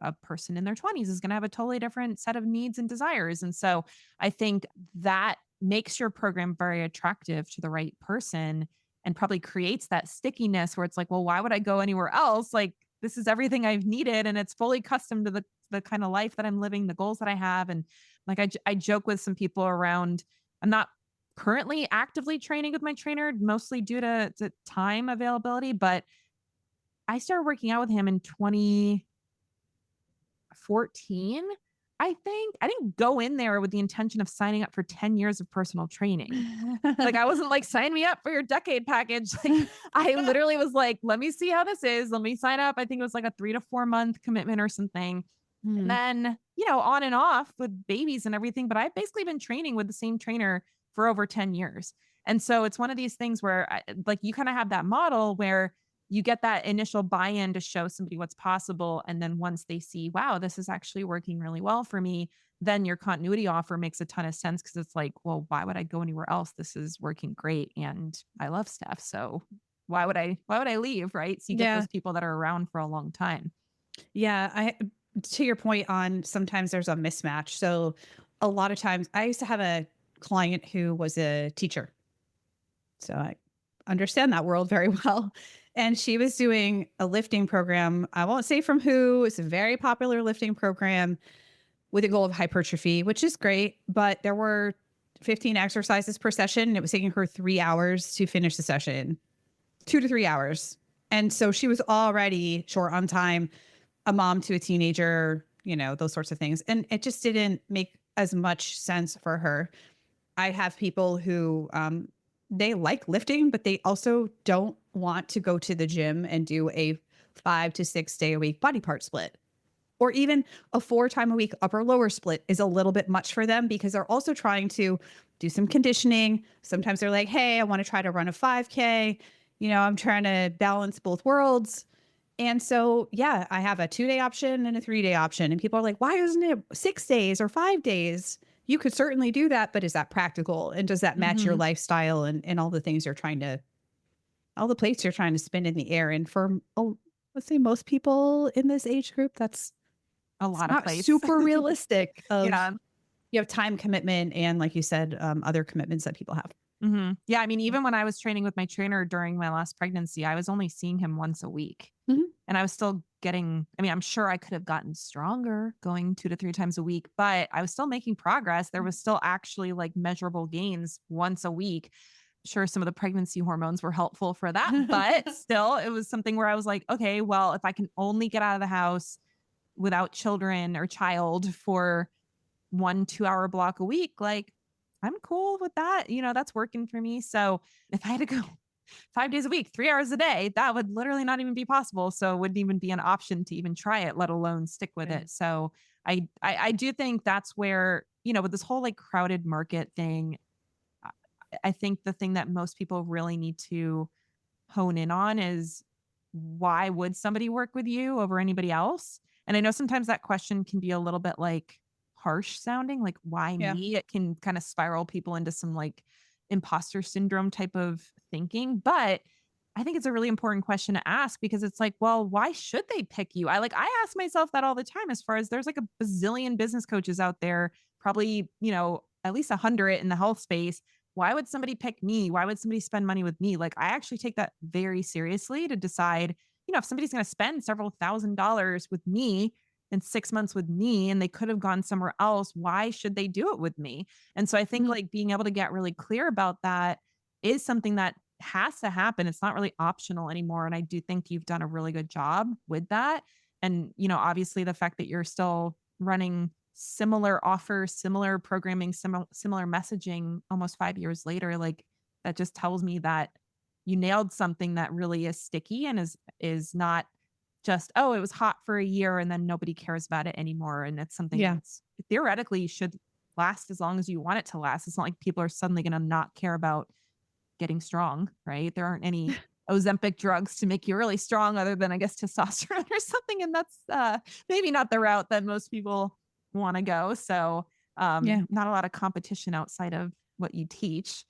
a person in their 20s is going to have a totally different set of needs and desires. And so I think that makes your program very attractive to the right person and probably creates that stickiness where it's like, well, why would I go anywhere else? Like, this is everything I've needed and it's fully custom to the kind of life that I'm living, the goals that I have. And like I joke with some people around, I'm not currently actively training with my trainer, mostly due to time availability, but I started working out with him in 2014, I think. I didn't go in there with the intention of signing up for 10 years of personal training. Like, I wasn't like, "Sign me up for your decade package." Like, I literally was like, "Let me see how this is. Let me sign up." I think it was like a 3 to 4 month commitment or something. And
Mm.
then, on and off with babies and everything, but I've basically been training with the same trainer for over 10 years. And so it's one of these things where like you kind of have that model where you get that initial buy-in to show somebody what's possible. And then once they see, wow, this is actually working really well for me, then your continuity offer makes a ton of sense because it's like, well, why would I go anywhere else? This is working great. And I love Steph. So why would I leave? Right. So you get
Yeah.
those people that are around for a long time.
Yeah. To your point on sometimes there's a mismatch. So a lot of times I used to have a client who was a teacher. So I understand that world very well. And she was doing a lifting program. I won't say from who. It's a very popular lifting program with a goal of hypertrophy, which is great. But there were 15 exercises per session. And it was taking her 3 hours to finish the session, 2 to 3 hours. And so she was already short on time, a mom to a teenager, those sorts of things. And it just didn't make as much sense for her. I have people who they like lifting, but they also don't want to go to the gym and do a 5 to 6 day a week body part split. Or even a 4 time a week upper lower split is a little bit much for them because they're also trying to do some conditioning. Sometimes they're like, hey, I want to try to run a 5K. I'm trying to balance both worlds. And so, yeah, I have a 2 day option and a 3 day option. And people are like, why isn't it 6 days or 5 days? You could certainly do that, but is that practical? And does that match your
Mhm.
lifestyle and all the things all the plates you're trying to spin in the air? And for, let's say most people in this age group,
A
it's
lot of
not
plates.
super realistic of,
Yeah.
you have time commitment and like you said, other commitments that people have.
Yeah, I mean, even when I was training with my trainer during my last pregnancy, I was only seeing him once a week.
Mhm.
And I was still getting I mean, I'm sure I could have gotten stronger going 2 to 3 times a week, but I was still making progress. There was still actually, like, measurable gains once a week. Sure, some of the pregnancy hormones were helpful for that, but still, it was something where I was like, "Okay, well, if I can only get out of the house without children or child for 1 2-hour block a week, like, I'm cool with that, that's working for me." So, if I had to go 5 days a week, 3 hours a day, that would literally not even be possible. So, it wouldn't even be an option to even try it, let alone stick with
Right.
it. So, I do think that's where, with this whole, like, crowded market thing, I I think the thing that most people really need to hone in on is why would somebody work with you over anybody else? And I know sometimes that question can be a little bit like harsh sounding, like why
Yeah.
me? It can kind of spiral people into some like imposter syndrome type of thinking, but I think it's a really important question to ask because it's like, well, why should they pick you? I ask myself that all the time as far as there's like a bazillion business coaches out there, probably, at least 100 in the health space. Why would somebody pick me? Why would somebody spend money with me? Like, I actually take that very seriously to decide, if somebody's going to spend several $1,000s with me and 6 months with me and they could have gone somewhere else, why should they do it with me? And so I think
Mhm.
like being able to get really clear about that is something that has to happen. It's not really optional anymore. And I do think you've done a really good job with that. And, obviously the fact that you're still running similar offers, similar programming, similar messaging almost 5 years later, like, that just tells me that you nailed something that really is sticky and is not just, oh, it was hot for a year and then nobody cares about it anymore. And it's something
Yeah.
that's theoretically should last as long as you want it to last. It's not like people are suddenly going to not care about getting strong, right? There aren't any Ozempic drugs to make you really strong other than I guess testosterone or something. And that's maybe not the route that most people want to go. So
Yeah.
not a lot of competition outside of what you teach.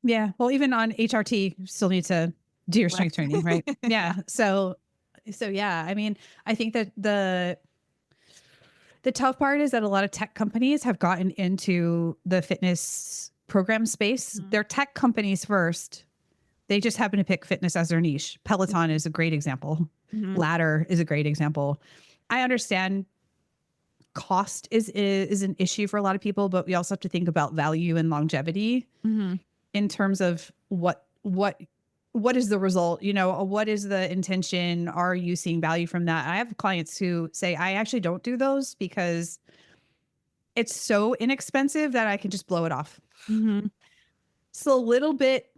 Yeah. Well, even on HRT, you still need to do your
Right.
strength training, right?
Yeah.
Yeah. So yeah, I mean, I think that the tough part is that a lot of tech companies have gotten into the fitness program space.
Mhm.
They're tech companies first. They just happen to pick fitness as their niche. Peloton is a great example.
Mhm.
Ladder is a great example. I understand cost is an issue for a lot of people, but we also have to think about value and longevity
Mhm.
in terms of what is the result, what is the intention, are you seeing value from that? I have clients who say I actually don't do those because it's so inexpensive that I can just blow it off.
Mhm.
So a little bit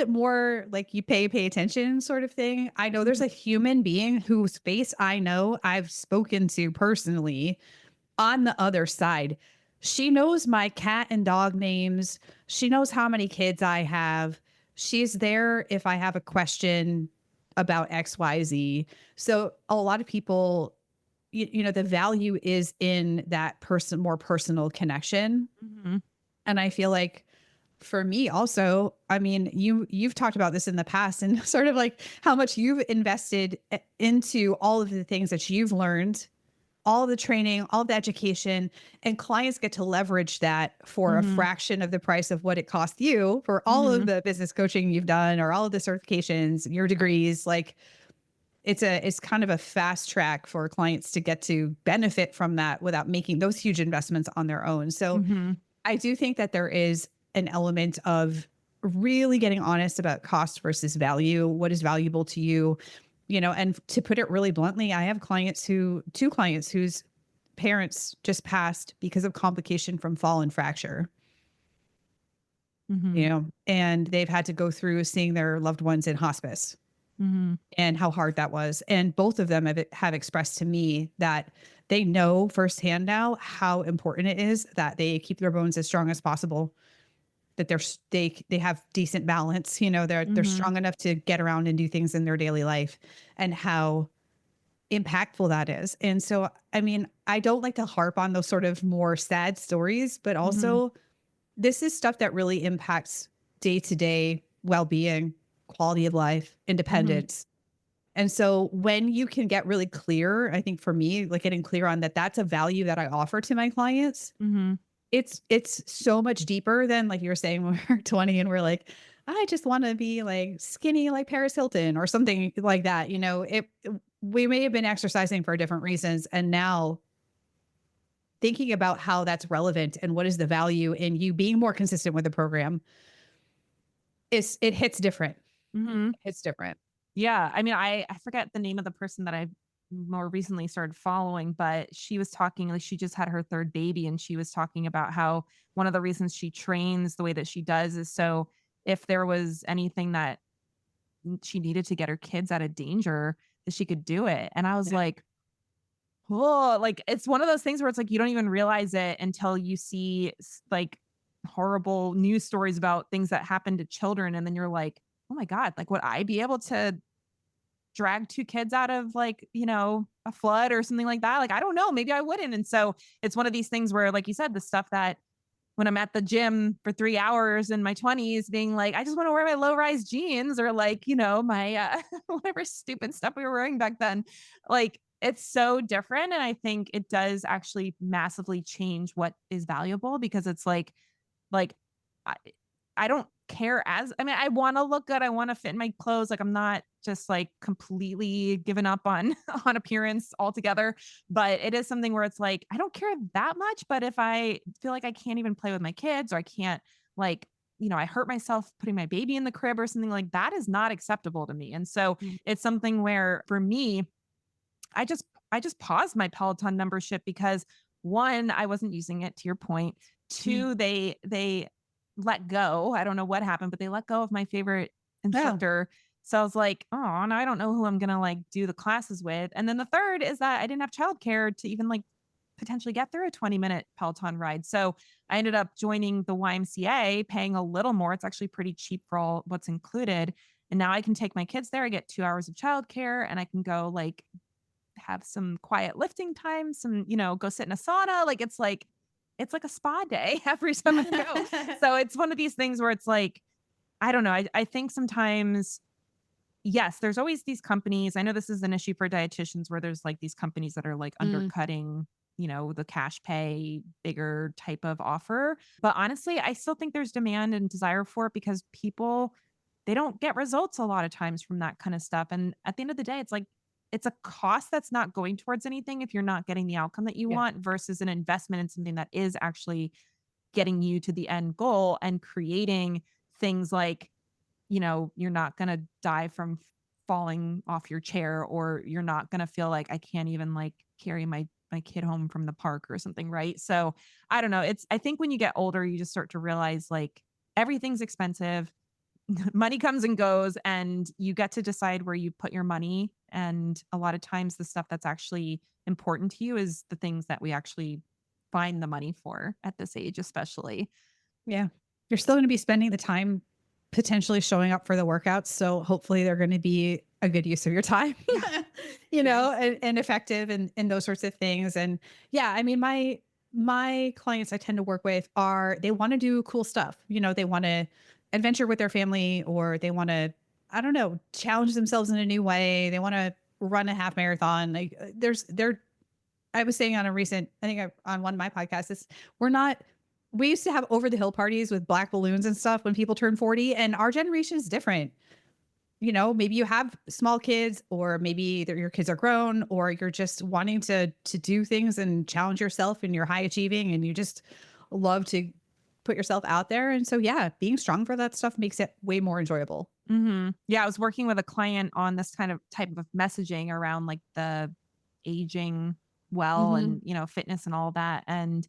more like you pay attention sort of thing. I know there's
Mhm.
a human being whose face I know I've spoken to personally on the other side. She knows my cat and dog names. She knows how many kids I have. She's there if I have a question about XYZ. So a lot of people, the value is in that more personal connection.
Mhm.
And I feel like for me also, I mean, you've talked about this in the past and sort of like how much you've invested into all of the things that you've learned, all the training, all the education, and clients get to leverage that for a
Mhm.
fraction of the price of what it cost you for all of
Mhm.
the business coaching you've done or all of the certifications, your degrees. Like it's kind of a fast track for clients to get to benefit from that without making those huge investments on their own. So
Mhm.
I do think that there is an element of really getting honest about cost versus value. What is valuable to you? And to put it really bluntly, I have two clients whose parents just passed because of complication from fall and fracture,
Mhm.
and they've had to go through seeing their loved ones in hospice
Mhm.
and how hard that was. And both of them have expressed to me that they know firsthand now how important it is that they keep their bones as strong as possible, that they have decent balance, they're
Mhm.
strong enough to get around and do things in their daily life, and how impactful that is. And so, I mean, I don't like to harp on those sort of more sad stories, but
Mhm.
also this is stuff that really impacts day-to-day well-being, quality of life,
Mhm.
independence. And so when you can get really clear, I think for me, like getting clear on that, that's a value that I offer to my clients.
Mhm.
It's so much deeper than like you were saying when we were 20 and we're like, I just want to be like skinny like Paris Hilton or something like that. We may have been exercising for different reasons. And now thinking about how that's relevant and what is the value in you being more consistent with the program it hits different.
Mhm.
It's different.
Yeah, I mean, I forget the name of the person that I more recently started following, but she was talking like she just had her 3rd baby and she was talking about how one of the reasons she trains the way that she does is so if there was anything that she needed to get her kids out of danger, that she could do it. And I was
Yeah.
like, "Oh," like it's one of those things where it's like you don't even realize it until you see like horrible news stories about things that happen to children and then you're like, "Oh my god, like would I be able to drag 2 kids out of like, a flood or something like that? Like, I don't know, maybe I wouldn't." And so it's one of these things where, like you said, the stuff that when I'm at the gym for 3 hours in my 20s being like, I just want to wear my low rise jeans or like, my whatever stupid stuff we were wearing back then. Like, it's so different. And I think it does actually massively change what is valuable because it's like, I I don't care as I mean, I wanna look good, I wanna fit in my clothes, like, I'm not just, like, completely giving up on on appearance altogether, but it is something where it's like, I don't care that much, but if I feel like I can't even play with my kids or I can't, like, I hurt myself putting my baby in the crib or something like that is not acceptable to me, and so
Mm.
it's something where, for me, I just paused my Peloton membership because 1, I wasn't using it to your point.
Mm.
2, they let go. I don't know what happened, but they let go of my favorite
Yeah.
instructor. So I was like, oh, no, I don't know who I'm gonna like do the classes with. And then the third is that I didn't have childcare to even like potentially get through a 20-minute Peloton ride. So I ended up joining the YMCA, paying a little more. It's actually pretty cheap for all what's included. And now I can take my kids there. I get 2 hours of childcare and I can go like have some quiet lifting time, some, go sit in a sauna. It's like a spa day every time I go. So it's one of these things where it's like, I don't know. I think sometimes, yes, there's always these companies. I know this is an issue for dietitians where there's like these companies that are like
Mm,
undercutting, the cash pay, bigger type of offer. But honestly, I still think there's demand and desire for it because people, they don't get results a lot of times from that kind of stuff. And at the end of the day, it's like, it's a cost that's not going towards anything if you're not getting the outcome that you
yeah.
want versus an investment in something that is actually getting you to the end goal and creating things like, you're not gonna die from falling off your chair, or you're not gonna feel like I can't even like carry my kid home from the park or something, right? So I don't know. I think when you get older, you just start to realize like everything's expensive. Money comes and goes, and you get to decide where you put your money. And a lot of times the stuff that's actually important to you is the things that we actually find the money for at this age, especially.
Yeah. You're still gonna be spending the time potentially showing up for the workouts, so hopefully they're gonna be a good use of your time,
Yeah. Very.
and effective and those sorts of things, and yeah, I mean, my clients I tend to work with are they wanna do cool stuff, they wanna adventure with their family or they wanna, I don't know, challenge themselves in a new way, they wanna run a half marathon, like, I was saying on a recent, I think on one of my podcasts, we're not, we used to have over the hill parties with black balloons and stuff when people turn 40, and our generation is different. Maybe you have small kids, or maybe your kids are grown, or you're just wanting to do things and challenge yourself and you're high achieving and you just love to put yourself out there. And so, yeah, being strong for that stuff makes it way more enjoyable.
Yeah, I was working with a client on this kind of type of messaging around like the aging well
Hmm.
and, fitness and all that. And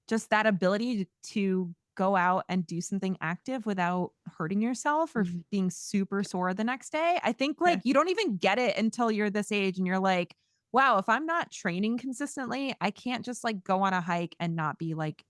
just that ability to go out and do something active without hurting yourself or
Hmm.
being super sore the next day. I think
Yeah.
like you don't even get it until you're this age and you're like, wow, if I'm not training consistently, I can't just like go on a hike and not be like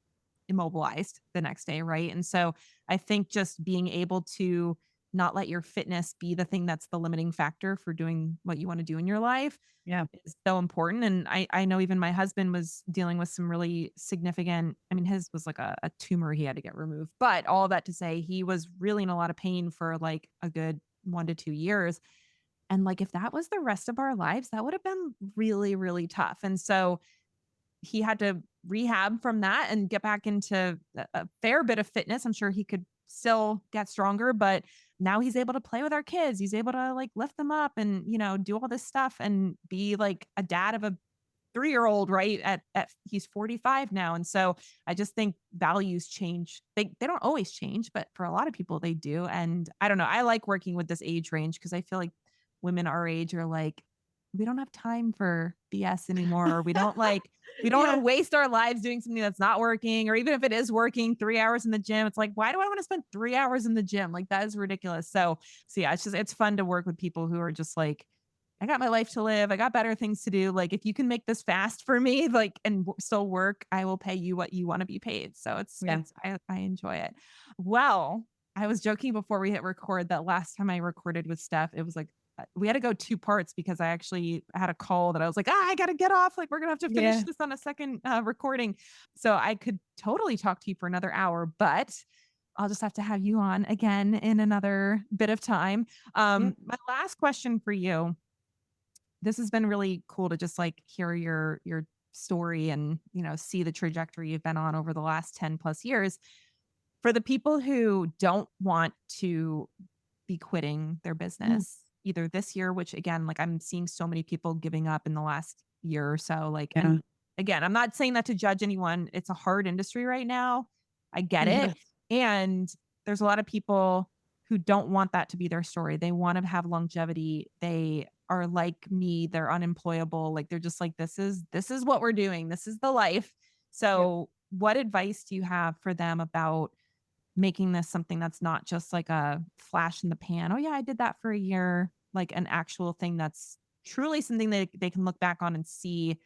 immobilized the next day, right? And so I think just being able to not let your fitness be the thing that's the limiting factor for doing what you want to do in your life
Yeah.
is so important. And I know even my husband was dealing with some really significant, I mean, his was like a tumor he had to get removed. But all that to say, he was really in a lot of pain for like a good 1 to 2 years. And like if that was the rest of our lives, that would have been really, really tough. And so he had to rehab from that and get back into a fair bit of fitness. I'm sure he could still get stronger, but now he's able to play with our kids. He's able to like lift them up and, do all this stuff and be like a dad of a 3-year-old, right? At he's 45 now. And so I just think values change. They don't always change, but for a lot of people they do. And I don't know. I like working with this age range because I feel like women our age are like, we don't have time for BS anymore. Or we don't want to
Yeah.
waste our lives doing something that's not working, or even if it is working, 3 hours in the gym. It's like, why do I want to spend 3 hours in the gym? Like that is ridiculous. So yeah, it's fun to work with people who are just like, I got my life to live. I got better things to do. Like if you can make this fast for me, like and still work, I will pay you what you want to be paid. So
Yeah.
I enjoy it. Well, I was joking before we hit record that last time I recorded with Steph, it was like we had to go 2 parts because I actually had a call that I was like, I got to get off. Like, we're going to have to finish
Yeah.
this on a second recording. So I could totally talk to you for another hour, but I'll just have to have you on again in another bit of time.
Yeah.
My last question for you, this has been really cool to just like hear your story and, see the trajectory you've been on over the last 10 plus years. For the people who don't want to be quitting their
Mm.
business either this year, which again, like I'm seeing so many people giving up in the last year or so. Like,
Yeah.
and again, I'm not saying that to judge anyone. It's a hard industry right now. I get it.
Yes.
And there's a lot of people who don't want that to be their story. They want to have longevity. They are like me, they're unemployable. Like they're just like, this is what we're doing. This is the life.
Yep.
So what advice do you have for them about making this something that's not just like a flash in the pan. Oh yeah, I did that for a year, like an actual thing that's truly something that they can look back on and see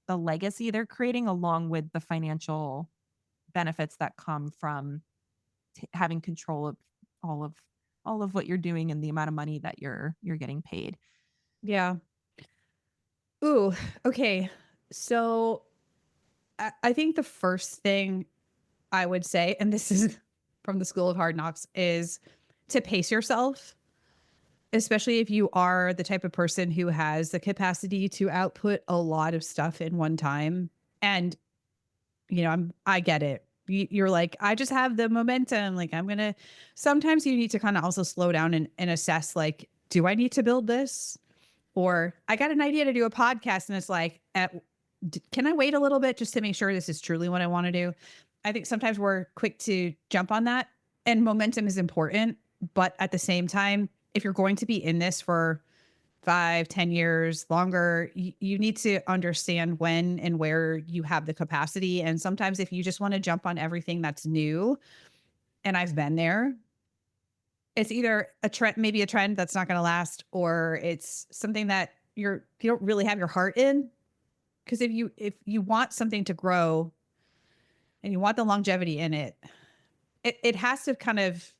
the legacy they're creating along with the financial benefits that come from having control of all of all of what you're doing and the amount of money that you're getting paid.
Yeah. Ooh, okay. So I think the first thing I would say, and this is from the School of Hard Knocks, is to pace yourself, especially if you are the type of person who has the capacity to output a lot of stuff in one time. And, I get it. You're like, I just have the momentum. Like, sometimes you need to kind of also slow down and assess, like, do I need to build this? Or I got an idea to do a podcast and it's like, can I wait a little bit just to make sure this is truly what I want to do? I think sometimes we're quick to jump on that, and momentum is important. But at the same time, if you're going to be in this for 5, 10 years longer, you need to understand when and where you have the capacity. And sometimes if you just want to jump on everything that's new, and I've been there, it's either a trend, maybe a trend that's not going to last, or it's something that you don't really have your heart in. Because if you want something to grow and you want the longevity in it, it has to kind of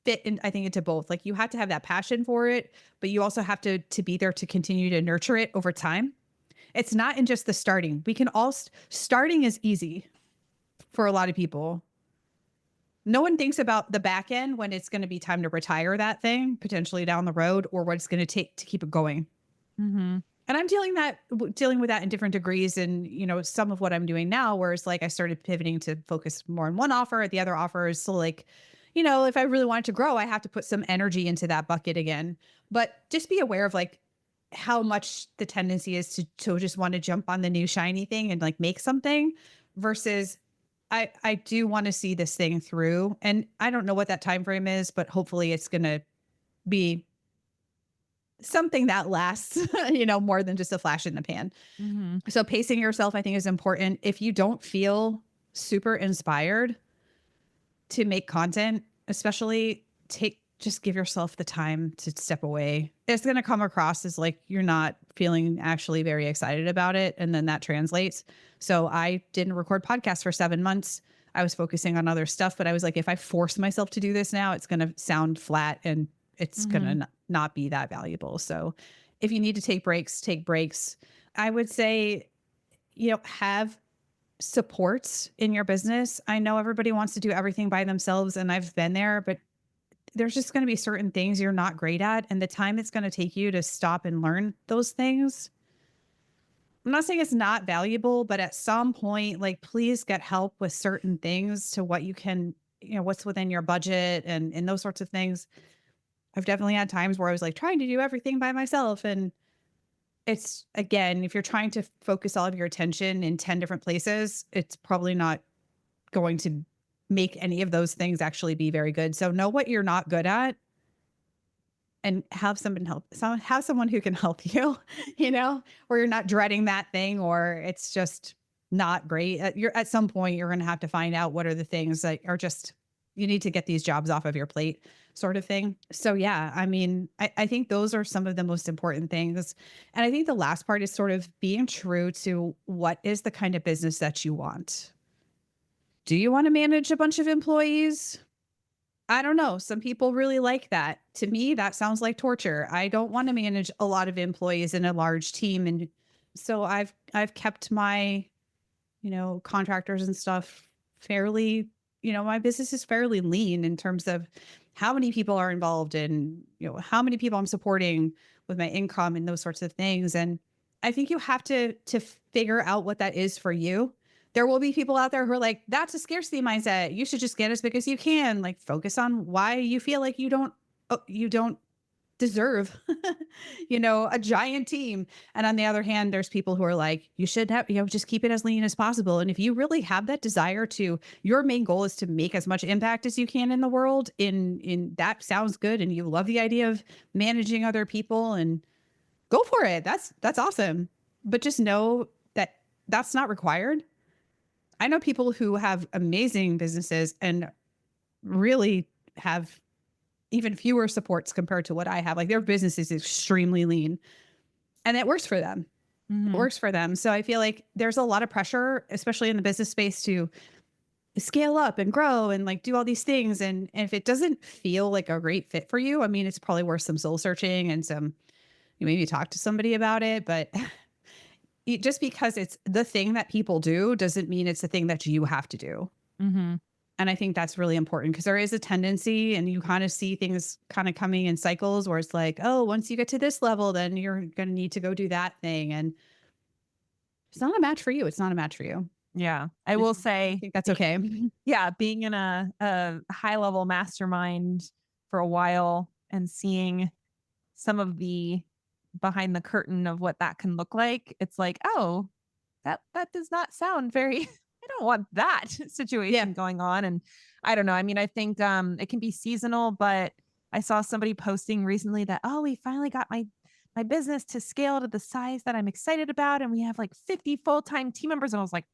fit in, I think, into both. Like, you have to have that passion for it, but you also have to be there to continue to nurture it over time. It's not in just the starting. We can all starting is easy for a lot of people. No one thinks about the back end when it's going to be time to retire that thing potentially down the road, or what it's going to take to keep it going.
Mhm.
And I'm dealing with that in different degrees. And, some of what I'm doing now, where it's like I started pivoting to focus more on one offer. The other offer is still like, if I really wanted to grow, I have to put some energy into that bucket again. But just be aware of, like, how much the tendency is to just want to jump on the new shiny thing and like make something, versus I do want to see this thing through. And I don't know what that time frame is, but hopefully it's going to be something that lasts, more than just a flash in the pan.
Mhm.
So pacing yourself, I think, is important. If you don't feel super inspired to make content, especially, just give yourself the time to step away. It's going to come across as like you're not feeling actually very excited about it. And then that translates. So I didn't record podcasts for 7 months. I was focusing on other stuff, but I was like, if I force myself to do this now, it's going to sound flat and it's going
Mhm.
to not be that valuable. So if you need to take breaks, take breaks. I would say, have supports in your business. I know everybody wants to do everything by themselves, and I've been there, but there's just going to be certain things you're not great at. And the time it's going to take you to stop and learn those things, I'm not saying it's not valuable, but at some point, like, please get help with certain things to what you can, what's within your budget and those sorts of things. I've definitely had times where I was like trying to do everything by myself. And it's, again, if you're trying to focus all of your attention in 10 different places, it's probably not going to make any of those things actually be very good. So know what you're not good at and have someone who can help you, where you're not dreading that thing, or it's just not great. At some point you're going to have to find out what are the things that are just, you need to get these jobs off of your plate, sort of thing. So yeah, I mean, I think those are some of the most important things. And I think the last part is sort of being true to what is the kind of business that you want. Do you want to manage a bunch of employees? I don't know. Some people really like that. To me, that sounds like torture. I don't want to manage a lot of employees in a large team. And so I've kept my, contractors and stuff fairly, my business is fairly lean in terms of how many people are involved in, how many people I'm supporting with my income and those sorts of things. And I think you have to figure out what that is for you. There will be people out there who are like, that's a scarcity mindset. You should just get as big as you can. Like, focus on why you feel like you don't deserve, a giant team. And on the other hand, there's people who are like, you should have, just keep it as lean as possible. And if you really have that desire to, your main goal is to make as much impact as you can in the world, in that sounds good. And you love the idea of managing other people, and go for it. That's awesome. But just know that that's not required. I know people who have amazing businesses and really have even fewer supports compared to what I have. Like their business is extremely lean and it works for them. It
Mhm.
works for them. So I feel like there's a lot of pressure, especially in the business space, to scale up and grow and like do all these things. And if it doesn't feel like a great fit for you, I mean, it's probably worth some soul searching and some, you maybe talk to somebody about it. But just because it's the thing that people do doesn't mean it's the thing that you have to do.
Mhm.
And I think that's really important because there is a tendency and you kind of see things kind of coming in cycles where it's like, oh, once you get to this level, then you're going to need to go do that thing. And it's not a match for you. It's not a match for you.
Yeah. I
I
will
think, I
say
think that's okay.
yeah, being in a high level mastermind for a while and seeing some of the behind the curtain of what that can look like, it's like, "Oh, that does not sound very I don't want that
Yeah.
situation going on." And I don't know, I mean, I think, it can be seasonal, but I saw somebody posting recently that, "Oh, we finally got my business to scale to the size that I'm excited about, and we have, like, 50 full-time team members." And I was like,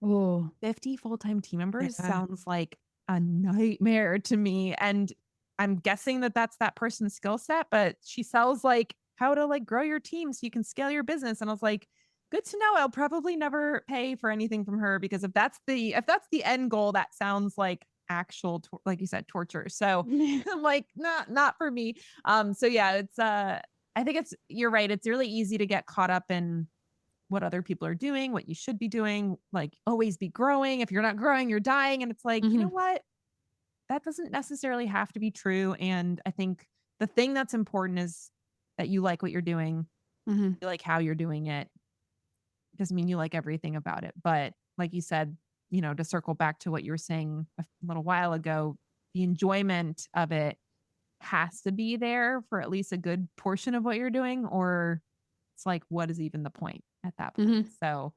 Oh,
50 full-time team members
yeah.
sounds like a nightmare to me, and I'm guessing that that's that person's skill set, but she sells, like, how to, like, grow your team so you can scale your business, and I was like, "Good to know." I'll probably never pay for anything from her because if that's the end goal, that sounds like actual like you said, torture. So, I'm like, not for me." So yeah, I think you're right, it's really easy to get caught up in what other people are doing, what you should be doing, like always be growing. If you're not growing, you're dying. And it's like, you know
Mhm,
what? That doesn't necessarily have to be true. And I think the thing that's important is that you like what you're doing,
mhm,
you like how you're doing it. Doesn't mean you like everything about it. But like you said, to circle back to what you were saying a little while ago, the enjoyment of it has to be there for at least a good portion of what you're doing, or it's like, what is even the point at that point?
mhm.
So,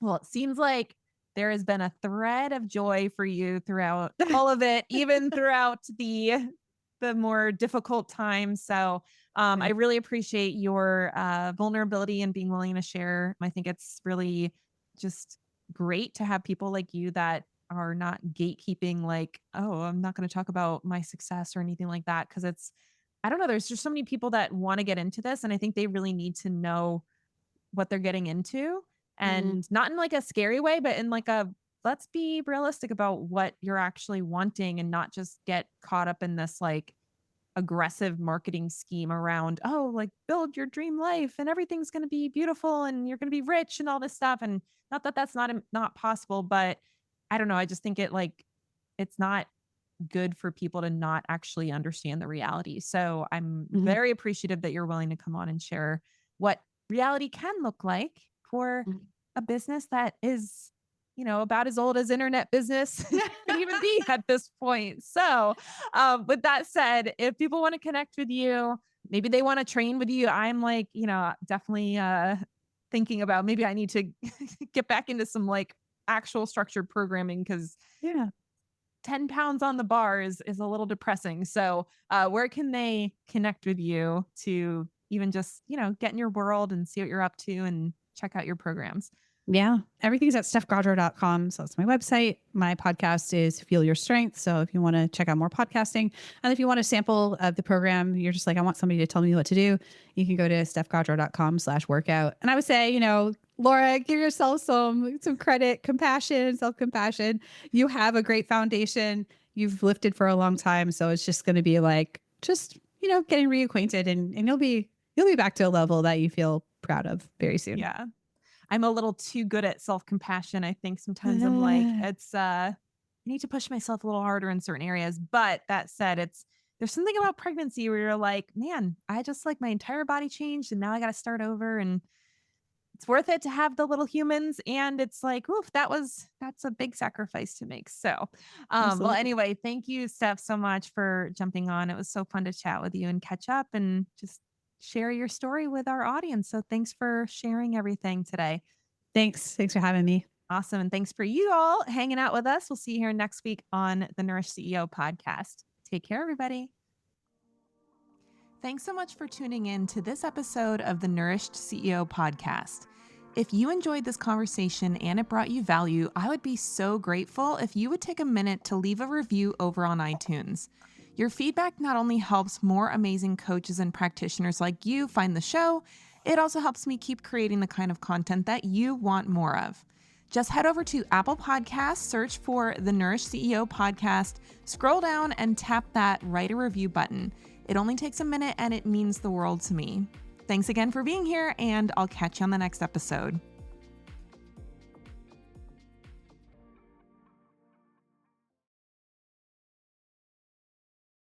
well, it seems like there has been a thread of joy for you throughout all of it, even throughout the more difficult times. So, I
Good.
really appreciate your vulnerability and being willing to share. I think it's really just great to have people like you that are not gatekeeping, like, oh, I'm not going to talk about my success or anything like that. Cause I don't know, there's just so many people that want to get into this. And I think they really need to know what they're getting into,
Mhm,
and not in like a scary way, but in like a let's be realistic about what you're actually wanting and not just get caught up in this like aggressive marketing scheme around, oh, like build your dream life and everything's going to be beautiful and you're going to be rich and all this stuff. And not that that's not possible, but I don't know. I just think it's not good for people to not actually understand the reality. So I'm
mhm,
very appreciative that you're willing to come on and share what reality can look like for
mhm.
a business that is, about as old as internet business can even be at this point. So, with that said, if people want to connect with you, maybe they want to train with you, I'm like, definitely thinking about maybe I need to get back into some like actual structured programming because
Yeah.
10 pounds on the bar is a little depressing. So, where can they connect with you to even just, get in your world and see what you're up to and check out your programs?
Yeah. Everything's at stephgaudreau.com. So that's my website. My podcast is Feel Your Strength. So if you want to check out more podcasting, and if you want a sample of the program, you're just like, I want somebody to tell me what to do, you can go to stephgaudreau.com/workout. And I would say, Laura, give yourself some credit, compassion, self-compassion. You have a great foundation. You've lifted for a long time. So it's just going to be like, just, getting reacquainted and you'll be back to a level that you feel proud of very soon.
Yeah. I'm a little too good at self-compassion. I think sometimes I'm like, I need to push myself a little harder in certain areas. But that said, there's something about pregnancy where you're like, man, I just like my entire body changed and now I got to start over. And it's worth it to have the little humans. And it's like, oof, that's a big sacrifice to make. So, well,
Absolutely.
anyway, thank you, Steph, so much for jumping on. It was so fun to chat with you and catch up and just share your story with our audience. So thanks for sharing everything today.
Thanks. Thanks for having me.
Awesome. And thanks for you all hanging out with us. We'll see you here next week on the Nourished CEO podcast. Take care, everybody. Thanks so much for tuning in to this episode of the Nourished CEO podcast. If you enjoyed this conversation and it brought you value, I would be so grateful if you would take a minute to leave a review over on iTunes. Your feedback not only helps more amazing coaches and practitioners like you find the show, it also helps me keep creating the kind of content that you want more of. Just head over to Apple Podcasts, search for the Nourished CEO podcast, scroll down and tap that write a review button. It only takes a minute and it means the world to me. Thanks again for being here, and I'll catch you on the next episode.